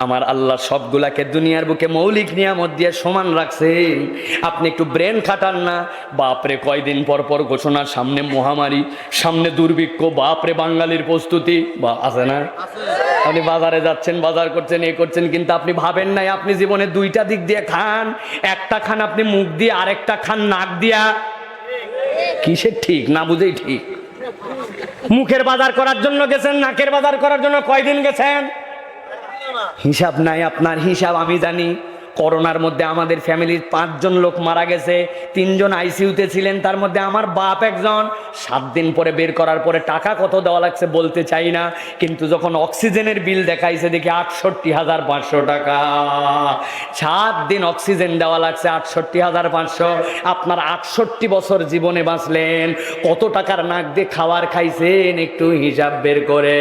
আমার আল্লাহ সবগুলাকে দুনিয়ার বুকে মৌলিক নিয়ামত দিয়ে সমান রাখছেন। আপনি একটু ব্রেন খাটান না। বাপরে কয়দিন পর পর ঘোষণা, সামনে মহামারী, সামনে দুর্ভিক্ষ, বাপরে বাঙালির প্রস্তুতি বা আছে না? আপনি বাজারে যাচ্ছেন, বাজার করছেন, এ করছেন, কিন্তু আপনি ভাবেন নাই আপনি জীবনে দুইটা দিক দিয়ে খান। একটা খান আপনি মুখ দিয়ে, আরেকটা খান নাক দিয়া। কিসের ঠিক না বুঝেই ঠিক। মুখের বাজার করার জন্য গেছেন, নাকের বাজার করার জন্য কয়দিন গেছেন? হিসাব নাই আপনার, হিসাব আমি জানি। করোনার মধ্যে আমাদের ফ্যামিলির 5 জন লোক মারা গেছে, 3 জন আইসিইউতে ছিলেন, তার মধ্যে আমার বাপ একজন। 7 দিন পরে বের করার পরে টাকা কত দেওয়া লাগছে বলতে চাই না, কিন্তু যখন অক্সিজেনের বিল দেখাইছে দেখি 68,500 টাকা। 7 দিন অক্সিজেন দেওয়া লাগছে, 68,500। আপনার 68 বছর জীবনে বাঁচলেন, কত টাকার নাক দিয়ে খাবার খাইছেন একটু হিসাব বের করে।